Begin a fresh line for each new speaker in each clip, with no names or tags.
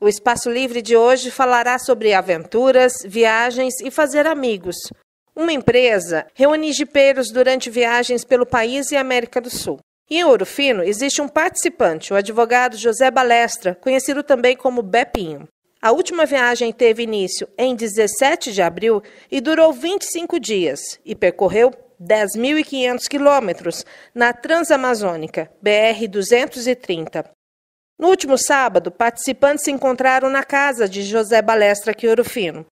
O Espaço Livre de hoje falará sobre aventuras, viagens e fazer amigos. Uma empresa reúne jipeiros durante viagens pelo país e América do Sul. E em Ouro Fino existe um participante, o advogado José Balestra, conhecido também como Bepinho. A última viagem teve início em 17 de abril e durou 25 dias e percorreu 10.500 quilômetros na Transamazônica, BR-230. No último sábado, participantes se encontraram na casa de José Balestra, aqui em Ouro Fino.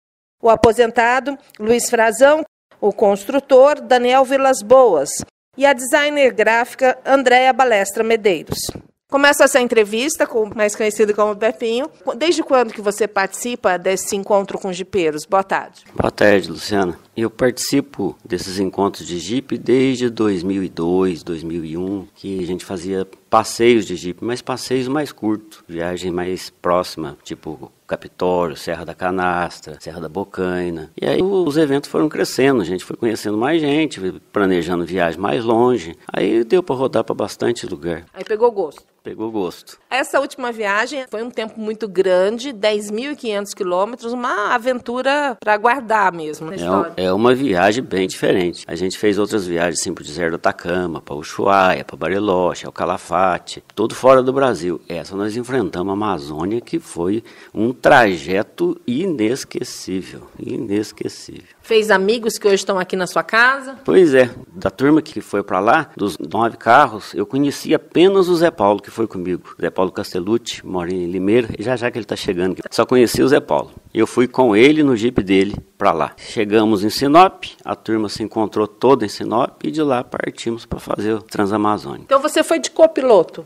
O aposentado, Luiz Frazão, o construtor, Daniel Vilas Boas, e a designer gráfica, Andréa Balestra Medeiros. Começa essa entrevista, mais conhecido como Bepinho. Desde quando que você participa desse encontro com jipeiros? Boa tarde.
Boa tarde, Luciana. Eu participo desses encontros de jipe desde 2002, 2001, que a gente fazia passeios de jipe, mas passeios mais curtos, viagem mais próxima, tipo Capitólio, Serra da Canastra, Serra da Bocaina. E aí os eventos foram crescendo, a gente foi conhecendo mais gente, planejando viagem mais longe. Aí deu para rodar para bastante lugar.
Aí pegou gosto.
Pegou gosto.
Essa última viagem foi um tempo muito grande, 10.500 quilômetros, uma aventura para guardar mesmo.
É uma viagem bem diferente. A gente fez outras viagens assim para o deserto do Atacama, para Ushuaia, para Bariloche, ao Calafate, todo fora do Brasil. Essa nós enfrentamos a Amazônia, que foi um trajeto inesquecível, inesquecível.
Fez amigos que hoje estão aqui na sua casa?
Pois é, da turma que foi para lá, dos 9 carros, eu conheci apenas o Zé Paulo, que foi comigo. Zé Paulo Castellucci, mora em Limeira, e já que ele está chegando aqui. Só conheci o Zé Paulo. Eu fui com ele no jipe dele para lá. Chegamos em Sinop, a turma se encontrou toda em Sinop e de lá partimos para fazer o Transamazônica.
Então você foi de copiloto?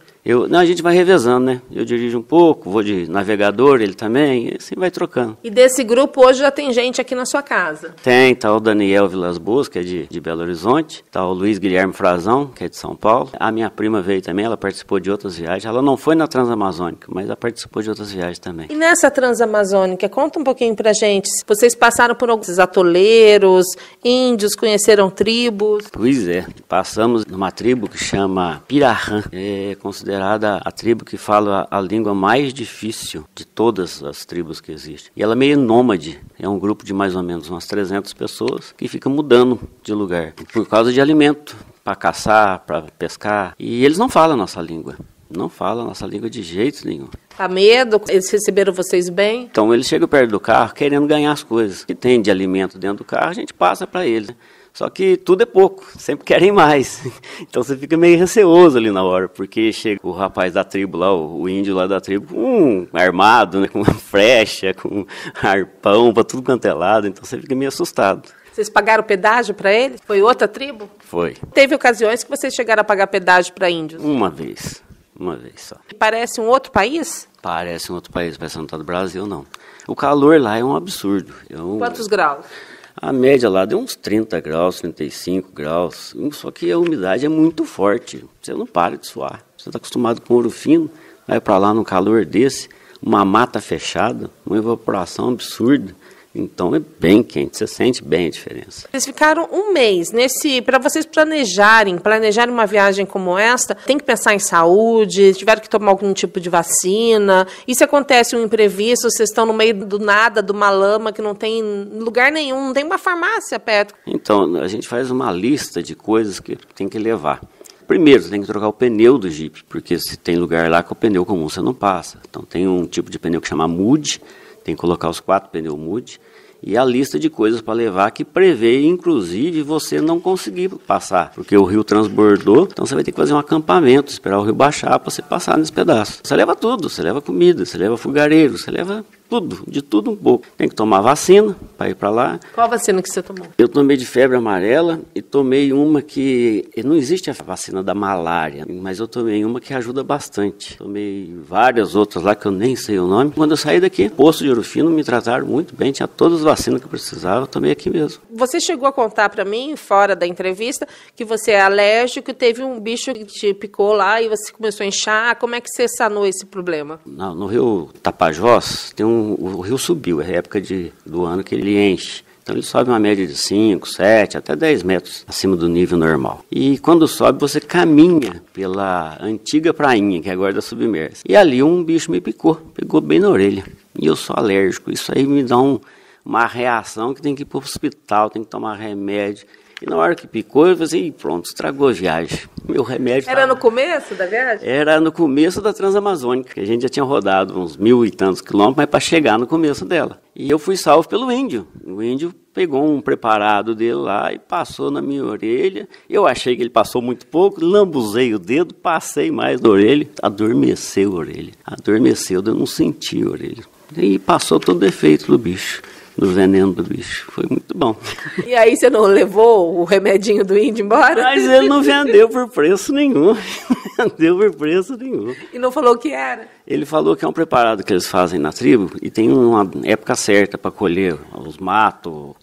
Não, a gente vai revezando, né? Eu dirijo um pouco, vou de navegador, ele também, e assim vai trocando.
E desse grupo hoje já tem gente aqui na sua casa?
Tem, tá o Daniel Vilas Boas, que é de Belo Horizonte, tá o Luiz Guilherme Frazão, que é de São Paulo. A minha prima veio também, ela participou de outras viagens. Ela não foi na Transamazônica, mas ela participou de outras viagens também.
E nessa Transamazônica, conta um pouquinho pra gente. Vocês passaram por alguns atoleiros, índios, conheceram tribos?
Pois é, passamos numa tribo que chama Pirahã, é considerada a tribo que fala a língua mais difícil de todas as tribos que existem. E ela é meio nômade, é um grupo de mais ou menos umas 300 pessoas que fica mudando de lugar por causa de alimento, para caçar, para pescar. E eles não falam a nossa língua, não falam a nossa língua de jeito nenhum.
Tá medo? Eles receberam vocês bem?
Então eles chegam perto do carro querendo ganhar as coisas que tem de alimento dentro do carro, a gente passa para eles, né? Só que tudo é pouco, sempre querem mais. Então você fica meio receoso ali na hora, porque chega o rapaz da tribo lá, o índio lá da tribo, armado, né, com uma flecha, com arpão para tudo quanto é lado, então você fica meio assustado.
Vocês pagaram pedágio para eles? Foi outra tribo?
Foi.
Teve ocasiões que vocês chegaram a pagar pedágio para índios?
Uma vez só.
Parece um outro país?
Parece um outro país, parece não tá do Brasil, não. O calor lá é um absurdo.
Quantos graus?
A média lá deu uns 30 graus, 35 graus, só que a umidade é muito forte, você não para de suar. Você está acostumado com Ouro Fino, vai para lá num calor desse, uma mata fechada, uma evaporação absurda. Então é bem quente, você sente bem a diferença.
Vocês ficaram um mês para vocês planejarem uma viagem como esta, tem que pensar em saúde, tiveram que tomar algum tipo de vacina. E se acontece um imprevisto, vocês estão no meio do nada, de uma lama que não tem lugar nenhum, não tem uma farmácia perto.
Então, a gente faz uma lista de coisas que tem que levar. Primeiro, você tem que trocar o pneu do Jeep, porque se tem lugar lá que o pneu comum você não passa. Então tem um tipo de pneu que chama Mud, tem que colocar os 4 pneus Mud. E a lista de coisas para levar que prevê, inclusive, você não conseguir passar. Porque o rio transbordou, então você vai ter que fazer um acampamento, esperar o rio baixar para você passar nesse pedaço. Você leva tudo, você leva comida, você leva fogareiro, você leva tudo, de tudo um pouco. Tem que tomar vacina para ir para lá.
Qual vacina que você tomou?
Eu tomei de febre amarela e tomei uma que... Não existe a vacina da malária, mas eu tomei uma que ajuda bastante. Tomei várias outras lá que eu nem sei o nome. Quando eu saí daqui, posto de Ouro Fino, me trataram muito bem, tinha todas as vacinas que eu precisava, eu tomei aqui mesmo.
Você chegou a contar para mim, fora da entrevista, que você é alérgico, teve um bicho que te picou lá e você começou a inchar. Como é que você sanou esse problema?
No rio Tapajós, o rio subiu, é a época do ano que ele enche. Então ele sobe uma média de 5, 7, até 10 metros acima do nível normal. E quando sobe, você caminha pela antiga prainha, que agora é submersa. E ali um bicho me pegou bem na orelha. E eu sou alérgico. Isso aí me dá uma reação que tem que ir para o hospital, tem que tomar remédio. E na hora que picou, eu falei, pronto, estragou a viagem. Meu remédio...
Era no começo da viagem?
Era no começo da Transamazônica, que a gente já tinha rodado uns 1.000 e tantos quilômetros, mas para chegar no começo dela. E eu fui salvo pelo índio. O índio pegou um preparado dele lá e passou na minha orelha. Eu achei que ele passou muito pouco, lambuzei o dedo, passei mais na orelha, adormeceu a orelha. Adormeceu, eu não senti a orelha. E passou todo o efeito do bicho. Do veneno do bicho. Foi muito bom.
E aí você não levou o remedinho do índio embora?
Mas ele não vendeu por preço nenhum. Vendeu por preço nenhum.
E não falou o que era?
Ele falou que é um preparado que eles fazem na tribo e tem uma época certa para colher os matos,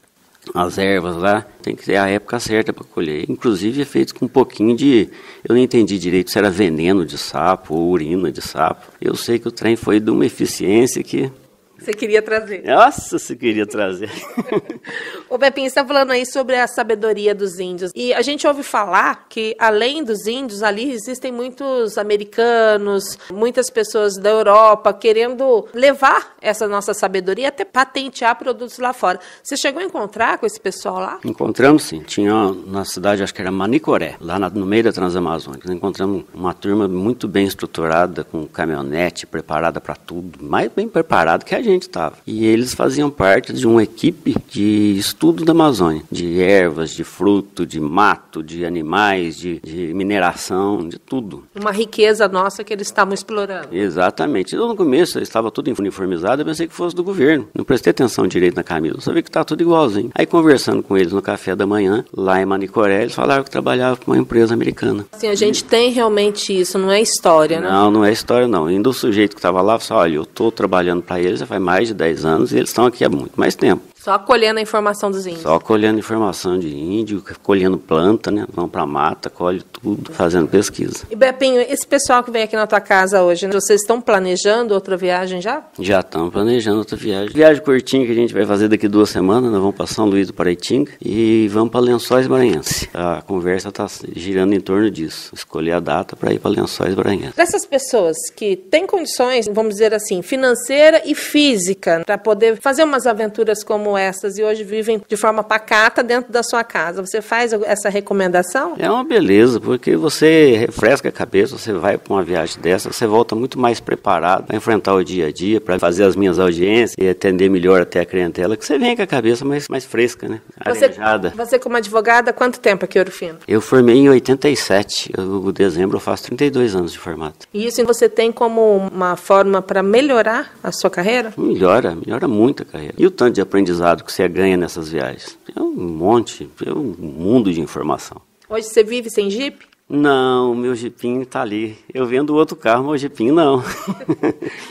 as ervas lá. Tem que ter a época certa para colher. Inclusive é feito com um pouquinho de... Eu não entendi direito se era veneno de sapo ou urina de sapo. Eu sei que o trem foi de uma eficiência que...
Você queria trazer.
Nossa, você queria trazer.
Ô Pepinho, você está falando aí sobre a sabedoria dos índios. E a gente ouve falar que, além dos índios, ali existem muitos americanos, muitas pessoas da Europa querendo levar essa nossa sabedoria até patentear produtos lá fora. Você chegou a encontrar com esse pessoal lá?
Encontramos, sim. Tinha na cidade, acho que era Manicoré, lá no meio da Transamazônica. Nós encontramos uma turma muito bem estruturada, com caminhonete preparada para tudo, mais bem preparada que a gente estava. E eles faziam parte de uma equipe de estudo da Amazônia, de ervas, de fruto, de mato, de animais, de mineração, de tudo.
Uma riqueza nossa que eles estavam explorando.
Exatamente. Eu, no começo, estava tudo uniformizado, eu pensei que fosse do governo. Não prestei atenção direito na camisa, eu sabia que estava tudo igualzinho. Aí, conversando com eles no café da manhã, lá em Manicoré, eles falaram que trabalhavam com uma empresa americana.
Assim, a gente tem realmente isso, não é história, né?
Não, não é história, não. Ainda o sujeito que estava lá, falou, olha, eu estou trabalhando para eles já faz mais de 10 anos e eles estão aqui há muito mais tempo.
Só colhendo a informação dos índios.
Só colhendo informação de índio, colhendo planta, né? Vão pra mata, colhe tudo, fazendo pesquisa.
E Bepinho, esse pessoal que vem aqui na tua casa hoje, né? Vocês estão planejando outra viagem já?
Já estamos planejando outra viagem. Viagem curtinha que a gente vai fazer daqui 2 semanas, nós vamos para São Luís do Paraitinga e vamos para Lençóis Maranhenses. A conversa está girando em torno disso. Escolher a data para ir para Lençóis Maranhenses.
Dessas pessoas que têm condições, vamos dizer assim, financeira e física, para poder fazer umas aventuras como essas e hoje vivem de forma pacata dentro da sua casa. Você faz essa recomendação?
É uma beleza, porque você refresca a cabeça, você vai para uma viagem dessa, você volta muito mais preparado para enfrentar o dia a dia, para fazer as minhas audiências e atender melhor até a clientela, que você vem com a cabeça mais fresca, né? Arejada.
Você como advogada, há quanto tempo aqui em Ouro Fino?
Eu formei em 87, em dezembro eu faço 32 anos de formato.
E isso você tem como uma forma para melhorar a sua carreira?
Melhora muito a carreira. E o tanto de aprendizado que você ganha nessas viagens? É um monte, é um mundo de informação.
Hoje você vive sem Jeep?
Não, o meu jipinho está ali. Eu vendo outro carro, meu jipinho não.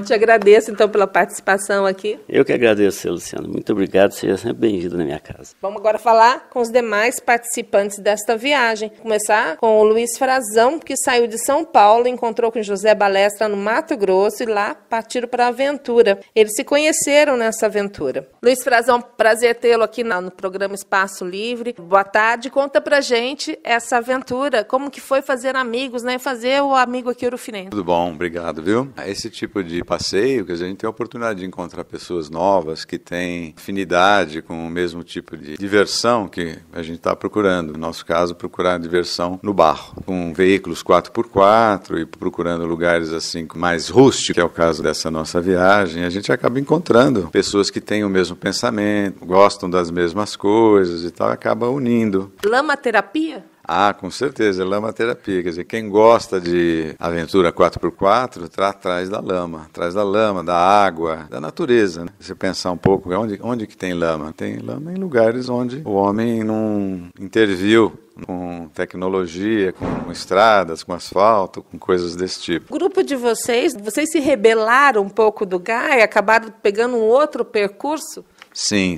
Te agradeço, então, pela participação aqui.
Eu que agradeço, Luciano. Muito obrigado, seja sempre bem-vindo na minha casa.
Vamos agora falar com os demais participantes desta viagem. Começar com o Luiz Frazão, que saiu de São Paulo, encontrou com José Balestra no Mato Grosso e lá partiram para a aventura. Eles se conheceram nessa aventura. Luiz Frazão, prazer tê-lo aqui no programa Espaço Livre. Boa tarde. Conta pra gente essa aventura, como que foi fazer amigos, né? Fazer o amigo aqui urufinense.
Tudo bom, obrigado, viu? Esse tipo de passeio, que a gente tem a oportunidade de encontrar pessoas novas que têm afinidade com o mesmo tipo de diversão que a gente está procurando. No nosso caso, procurar diversão no barro, com veículos 4x4 e procurando lugares assim mais rústicos, que é o caso dessa nossa viagem. A gente acaba encontrando pessoas que têm o mesmo pensamento, gostam das mesmas coisas e tal, acaba unindo.
Lama terapia?
Ah, com certeza, lama terapia. Quer dizer, quem gosta de aventura 4x4 está atrás da lama, da água, da natureza. Né? Você pensar um pouco, onde que tem lama? Tem lama em lugares onde o homem não interviu com tecnologia, com estradas, com asfalto, com coisas desse tipo.
O grupo de vocês se rebelaram um pouco do GAI, acabaram pegando um outro percurso?
Sim.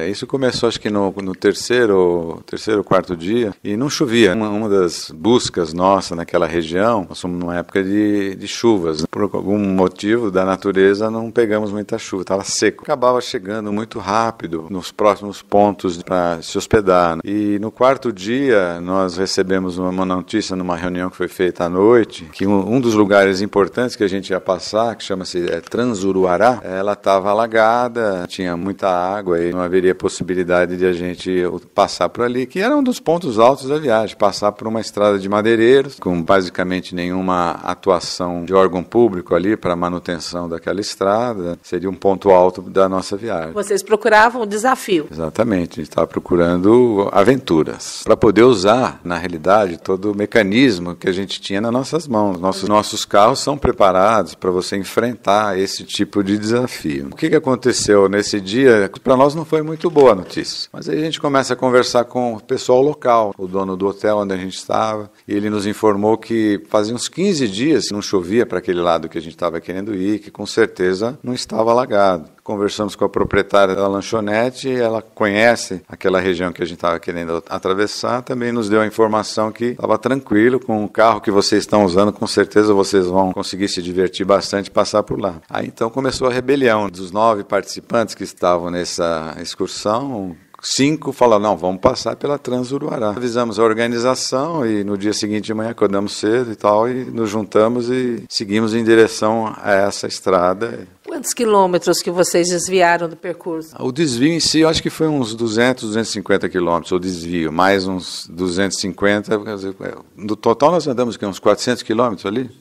Isso começou acho que no terceiro, quarto dia e não chovia. Uma das buscas nossa naquela região, nós somos numa época de chuvas. Por algum motivo da natureza não pegamos muita chuva, estava seco. Acabava chegando muito rápido nos próximos pontos para se hospedar. E no quarto dia nós recebemos uma notícia numa reunião que foi feita à noite, que um dos lugares importantes que a gente ia passar, que chama-se Transuruará, ela estava alagada, tinha muita água e não haveria possibilidade de a gente passar por ali, que era um dos pontos altos da viagem, passar por uma estrada de madeireiros, com basicamente nenhuma atuação de órgão público ali para manutenção daquela estrada, seria um ponto alto da nossa viagem.
Vocês procuravam o desafio.
Exatamente, a gente estava procurando aventuras, para poder usar, na realidade, todo o mecanismo que a gente tinha nas nossas mãos. Nossos carros são preparados para você enfrentar esse tipo de desafio. O que aconteceu nesse dia? Para nós não foi muito boa a notícia, mas aí a gente começa a conversar com o pessoal local, o dono do hotel onde a gente estava, e ele nos informou que fazia uns 15 dias que não chovia para aquele lado que a gente estava querendo ir, que com certeza não estava alagado. Conversamos com a proprietária da lanchonete, ela conhece aquela região que a gente estava querendo atravessar, também nos deu a informação que estava tranquilo, com o carro que vocês estão usando, com certeza vocês vão conseguir se divertir bastante e passar por lá. Aí então começou a rebelião dos 9 participantes que estavam nessa excursão. 5 falaram, não, vamos passar pela Transuruará. Avisamos a organização e no dia seguinte de manhã acordamos cedo e tal, e nos juntamos e seguimos em direção a essa estrada.
Quantos quilômetros que vocês desviaram do percurso?
O desvio em si, eu acho que foi uns 200, 250 quilômetros, o desvio, mais uns 250, quer dizer, no total nós andamos uns 400 quilômetros ali?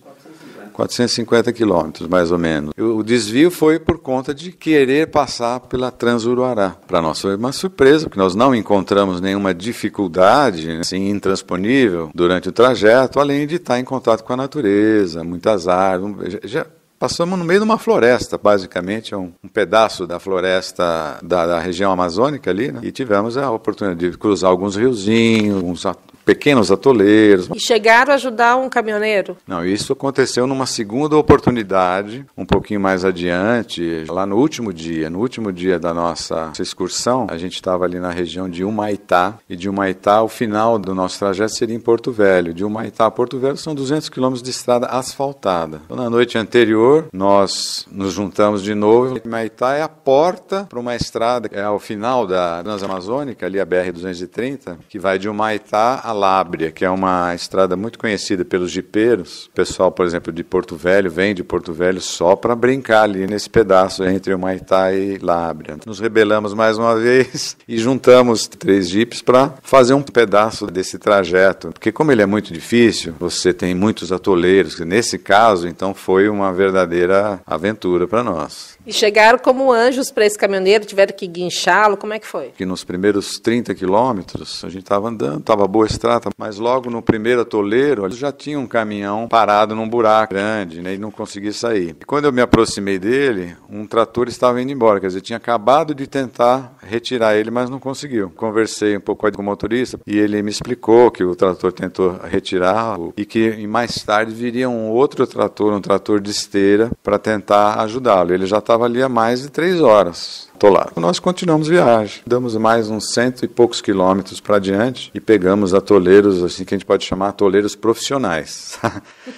450 quilômetros, mais ou menos. O desvio foi por conta de querer passar pela Transuruará. Para nós foi uma surpresa, porque nós não encontramos nenhuma dificuldade assim, intransponível durante o trajeto, além de estar em contato com a natureza, muitas árvores. Já passamos no meio de uma floresta, basicamente, um pedaço da floresta da região amazônica ali, né? E tivemos a oportunidade de cruzar alguns riozinhos, uns pequenos atoleiros.
E chegaram a ajudar um caminhoneiro?
Não, isso aconteceu numa segunda oportunidade, um pouquinho mais adiante, lá no último dia da nossa excursão, a gente estava ali na região de Humaitá, e de Humaitá o final do nosso trajeto seria em Porto Velho. De Humaitá a Porto Velho são 200 quilômetros de estrada asfaltada. Então, na noite anterior, nós nos juntamos de novo. Humaitá é a porta para uma estrada, é ao final da Transamazônica, ali a BR-230, que vai de Humaitá a Lábrea, que é uma estrada muito conhecida pelos jipeiros. O pessoal, por exemplo, de Porto Velho, vem de Porto Velho só para brincar ali nesse pedaço entre Humaitá e Lábrea. Nos rebelamos mais uma vez e juntamos 3 jipes para fazer um pedaço desse trajeto. Porque como ele é muito difícil, você tem muitos atoleiros, que nesse caso, então, foi uma verdadeira aventura para nós.
E chegaram como anjos para esse caminhoneiro, tiveram que guinchá-lo, como é que foi?
Que nos primeiros 30 quilômetros, a gente estava andando, estava boa estrada, mas logo no primeiro atoleiro, já tinha um caminhão parado num buraco grande, né, e não conseguia sair. E quando eu me aproximei dele, um trator estava indo embora, quer dizer, tinha acabado de tentar retirar ele, mas não conseguiu. Conversei um pouco com o motorista e ele me explicou que o trator tentou retirar e que mais tarde viria um outro trator, um trator de esteira, para tentar ajudá-lo. Ele já estava ali há mais de 3 horas. Nós continuamos viagem, damos mais uns 100 e poucos quilômetros para adiante e pegamos atoleiros, assim, que a gente pode chamar atoleiros profissionais.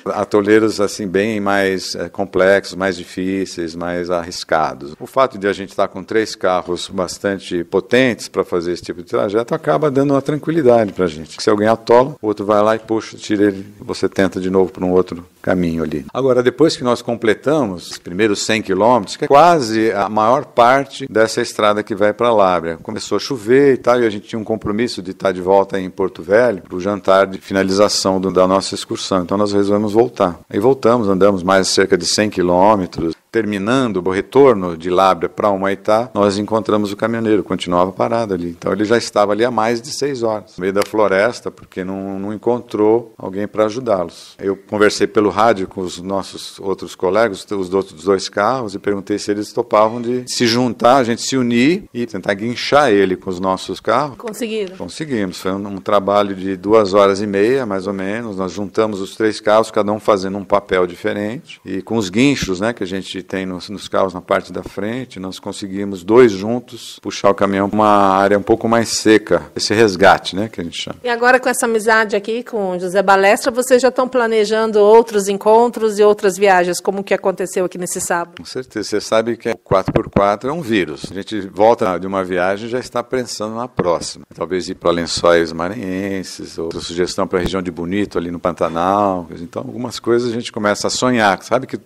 Atoleiros assim, bem mais complexos, mais difíceis, mais arriscados. O fato de a gente estar com 3 carros bastante potentes para fazer esse tipo de trajeto acaba dando uma tranquilidade para a gente. Se alguém atola, o outro vai lá e puxa, tira ele, você tenta de novo para um outro caminho ali. Agora, depois que nós completamos os primeiros 100 quilômetros, que é quase a maior parte dessa estrada que vai para Lábrea. Começou a chover e tal, e a gente tinha um compromisso de estar de volta em Porto Velho para o jantar de finalização da nossa excursão. Então nós resolvemos voltar. Aí voltamos, andamos mais cerca de 100 quilômetros. Terminando o retorno de Lábrea para Humaitá, nós encontramos o caminhoneiro, continuava parado ali. Então ele já estava ali há mais de 6 horas, no meio da floresta, porque não encontrou alguém para ajudá-los. Eu conversei pelo rádio com os nossos outros colegas, os outros 2 carros, e perguntei se eles topavam de se juntar, a gente se unir e tentar guinchar ele com os nossos carros.
Conseguiram?
Conseguimos. Foi um trabalho de 2 horas e meia, mais ou menos. Nós juntamos os 3 carros, cada um fazendo um papel diferente, e com os guinchos, né, que a gente Jeep tem nos carros na parte da frente, nós conseguimos 2 juntos puxar o caminhão para uma área um pouco mais seca, esse resgate, né, que a gente chama.
E agora com essa amizade aqui com o José Balestra, vocês já estão planejando outros encontros e outras viagens, como o que aconteceu aqui nesse sábado?
Com certeza, você sabe que o 4x4 é um vírus. A gente volta de uma viagem e já está pensando na próxima. Talvez ir para Lençóis Maranhenses, ou sugestão para a região de Bonito, ali no Pantanal. Então, algumas coisas a gente começa a sonhar. Sabe que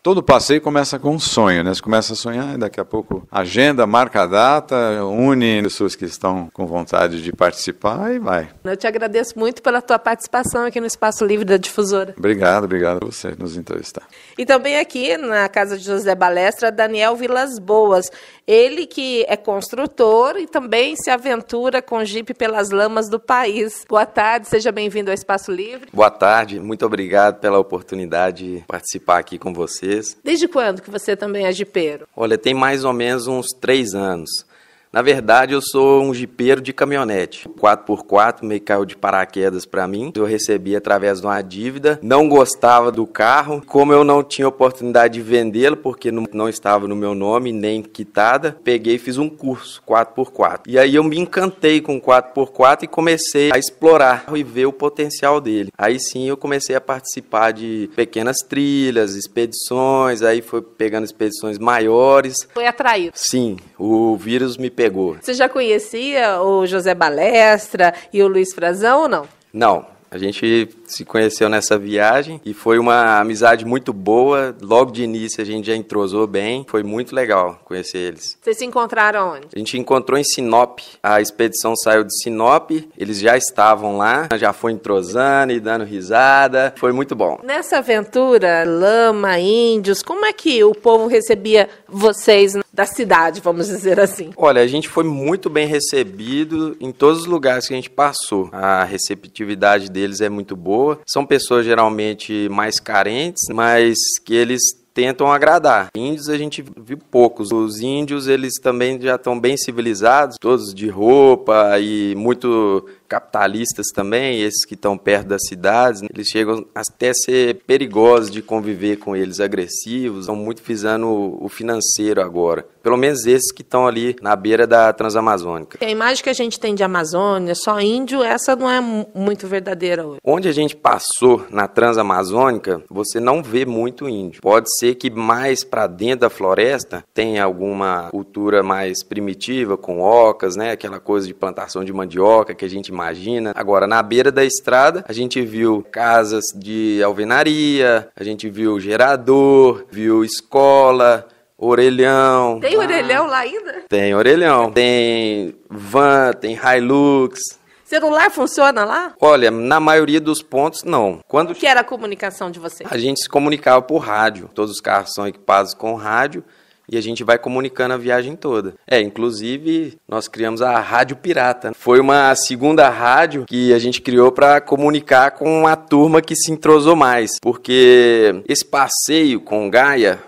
todo passeio começa com um sonho, né? Você começa a sonhar e daqui a pouco agenda, marca a data, une pessoas que estão com vontade de participar e vai.
Eu te agradeço muito pela tua participação aqui no Espaço Livre da Difusora.
Obrigado a você nos entrevistar.
E também aqui na casa de José Balestra, Daniel Vilas Boas. Ele que é construtor e também se aventura com Jeep pelas lamas do país. Boa tarde, seja bem-vindo ao Espaço Livre.
Boa tarde, muito obrigado pela oportunidade de participar aqui com vocês.
Desde quando que você também é jipeiro?
Olha, tem mais ou menos uns 3 anos. Na verdade, eu sou um jipeiro de caminhonete. 4x4 meio caiu de paraquedas para mim. Eu recebi através de uma dívida. Não gostava do carro. Como eu não tinha oportunidade de vendê-lo, porque não estava no meu nome, nem quitada, peguei e fiz um curso 4x4. E aí eu me encantei com 4x4 e comecei a explorar e ver o potencial dele. Aí sim eu comecei a participar de pequenas trilhas, expedições. Aí foi pegando expedições maiores.
Foi atraído?
Sim, o vírus me pegou.
Você já conhecia o José Balestra e o Luiz Frazão ou não?
Não, a gente se conheceu nessa viagem e foi uma amizade muito boa. Logo de início a gente já entrosou bem, foi muito legal conhecer eles.
Vocês se encontraram onde?
A gente encontrou em Sinop, a expedição saiu de Sinop, eles já estavam lá, já foi entrosando e dando risada, foi muito bom.
Nessa aventura, lama, índios, como é que o povo recebia vocês da cidade, vamos dizer assim?
Olha, a gente foi muito bem recebido em todos os lugares que a gente passou. A receptividade deles é muito boa. São pessoas geralmente mais carentes, mas que eles tentam agradar. Índios a gente viu poucos. Os índios, eles também já estão bem civilizados, todos de roupa e muito capitalistas também, esses que estão perto das cidades, eles chegam até a ser perigosos de conviver com eles, agressivos, estão muito visando o financeiro agora. Pelo menos esses que estão ali na beira da Transamazônica.
A imagem que a gente tem de Amazônia, só índio, essa não é muito verdadeira hoje.
Onde a gente passou na Transamazônica, você não vê muito índio. Pode ser que mais para dentro da floresta tenha alguma cultura mais primitiva, com ocas, né? Aquela coisa de plantação de mandioca que a gente imagina. Agora, na beira da estrada, a gente viu casas de alvenaria, a gente viu gerador, viu escola, orelhão.
Tem orelhão lá ainda?
Tem orelhão. Tem van, tem Hilux.
Celular funciona lá?
Olha, na maioria dos pontos, não.
Como que era a comunicação de vocês?
A gente se comunicava por rádio. Todos os carros são equipados com rádio. E a gente vai comunicando a viagem toda. Inclusive, nós criamos a Rádio Pirata. Foi uma segunda rádio que a gente criou para comunicar com a turma que se entrosou mais. Porque esse passeio com o Gaia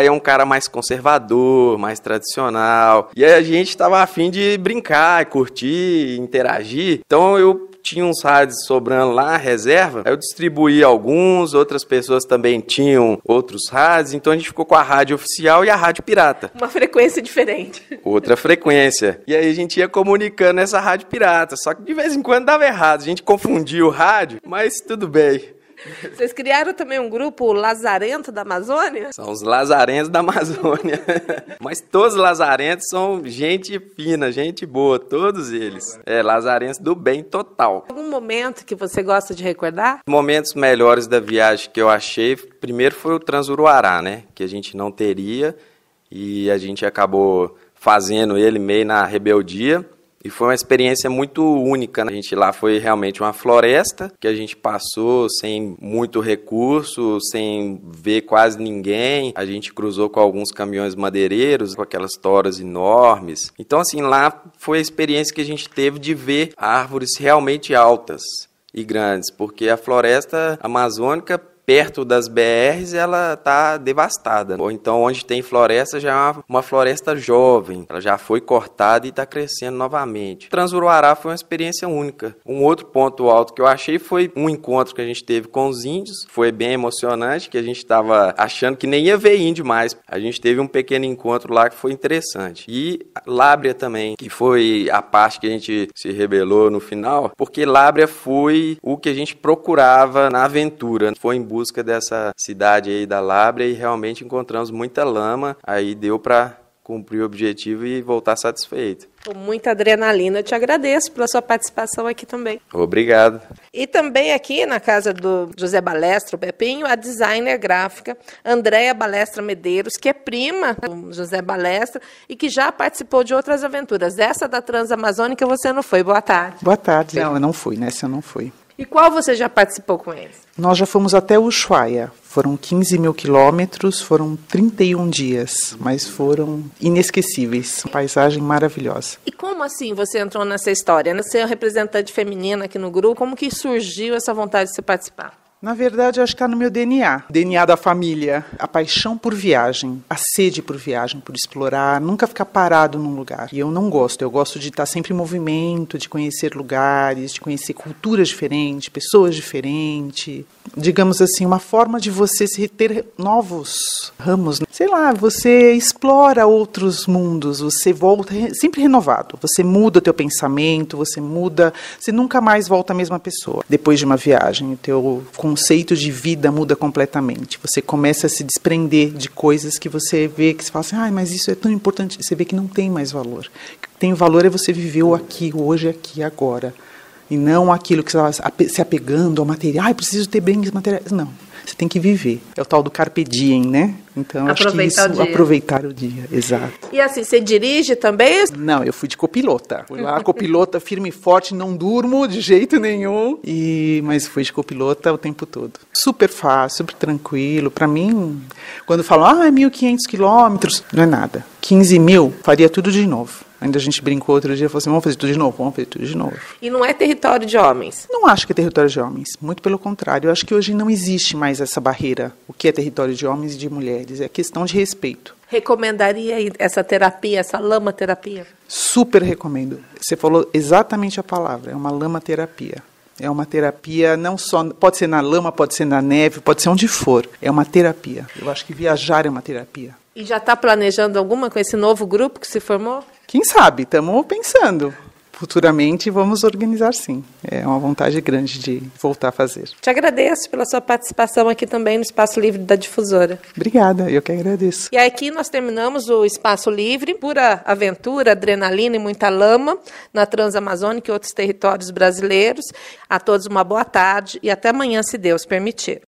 é um cara mais conservador, mais tradicional. E aí a gente estava afim de brincar, curtir, interagir. Então eu tinha uns rádios sobrando lá, reserva, aí eu distribuí alguns, outras pessoas também tinham outros rádios, então a gente ficou com a rádio oficial e a rádio pirata.
Uma frequência diferente.
Outra frequência. E aí a gente ia comunicando nessa rádio pirata, só que de vez em quando dava errado, a gente confundia o rádio, mas tudo bem.
Vocês criaram também um grupo lazarento da Amazônia?
São os lazarentos da Amazônia. Mas todos os lazarentos são gente fina, gente boa, todos eles. Lazarentos do bem total.
Algum momento que você gosta de recordar?
Momentos melhores da viagem que eu achei, primeiro foi o Transuruará, né? Que a gente não teria e a gente acabou fazendo ele meio na rebeldia. E foi uma experiência muito única, né? A gente lá foi realmente uma floresta que a gente passou sem muito recurso, sem ver quase ninguém. A gente cruzou com alguns caminhões madeireiros, com aquelas toras enormes. Então, assim, lá foi a experiência que a gente teve de ver árvores realmente altas e grandes, porque a floresta amazônica perto das BRs, ela está devastada. Ou então, onde tem floresta, já é uma floresta jovem. Ela já foi cortada e está crescendo novamente. Transuruará foi uma experiência única. Um outro ponto alto que eu achei foi um encontro que a gente teve com os índios. Foi bem emocionante, que a gente estava achando que nem ia ver índio mais. A gente teve um pequeno encontro lá que foi interessante. E Lábrea também, que foi a parte que a gente se rebelou no final, porque Lábrea foi o que a gente procurava na aventura. Foi em busca dessa cidade aí da Lábrea e realmente encontramos muita lama. Aí deu para cumprir o objetivo e voltar satisfeito.
Com muita adrenalina. Eu te agradeço pela sua participação aqui também.
Obrigado.
E também aqui na casa do José Balestra, o Pepinho, a designer gráfica Andréia Balestra Medeiros, que é prima do José Balestra e que já participou de outras aventuras. Essa da Transamazônica você não foi. Boa tarde.
Boa tarde. Não, eu não fui, nessa eu não fui.
E qual você já participou com eles?
Nós já fomos até Ushuaia. Foram 15 mil quilômetros, foram 31 dias, mas foram inesquecíveis. Uma paisagem maravilhosa.
E como assim você entrou nessa história? Você é uma representante feminina aqui no grupo. Como que surgiu essa vontade de você participar?
Na verdade, eu acho que está no meu DNA. DNA da família. A paixão por viagem, a sede por viagem, por explorar, nunca ficar parado num lugar. E eu não gosto. Eu gosto de estar sempre em movimento, de conhecer lugares, de conhecer culturas diferentes, pessoas diferentes. Digamos assim, uma forma de você ter novos ramos. Sei lá, você explora outros mundos, você volta sempre renovado. Você muda o teu pensamento, você nunca mais volta a mesma pessoa. Depois de uma viagem, o teu conceito de vida muda completamente. Você começa a se desprender de coisas que você vê, que você fala assim, mas isso é tão importante. Você vê que não tem mais valor. O que tem valor é você viver o aqui, o hoje, aqui, agora. E não aquilo que você está se apegando ao material. Preciso ter bens materiais. Não. Você tem que viver. É o tal do carpe diem, né? Então, acho que isso, aproveitar o dia, exato.
E assim, você dirige também?
Não, eu fui de copilota. Fui lá, copilota, firme e forte, não durmo de jeito nenhum. Mas fui de copilota o tempo todo. Super fácil, super tranquilo. Para mim, quando falam, 1.500 quilômetros, não é nada. 15 mil, faria tudo de novo. Ainda a gente brincou outro dia e falou assim, vamos fazer tudo de novo, vamos fazer tudo de novo.
E não é território de homens?
Não acho que é território de homens, muito pelo contrário. Eu acho que hoje não existe mais essa barreira, o que é território de homens e de mulheres, é questão de respeito.
Recomendaria essa terapia, essa lama-terapia?
Super recomendo. Você falou exatamente a palavra, é uma lama-terapia. É uma terapia, não só, pode ser na lama, pode ser na neve, pode ser onde for. É uma terapia. Eu acho que viajar é uma terapia.
E já está planejando alguma com esse novo grupo que se formou?
Quem sabe? Estamos pensando. Futuramente vamos organizar, sim. É uma vontade grande de voltar a fazer.
Te agradeço pela sua participação aqui também no Espaço Livre da Difusora.
Obrigada, eu que agradeço.
E aqui nós terminamos o Espaço Livre, pura aventura, adrenalina e muita lama na Transamazônica e outros territórios brasileiros. A todos uma boa tarde e até amanhã, se Deus permitir.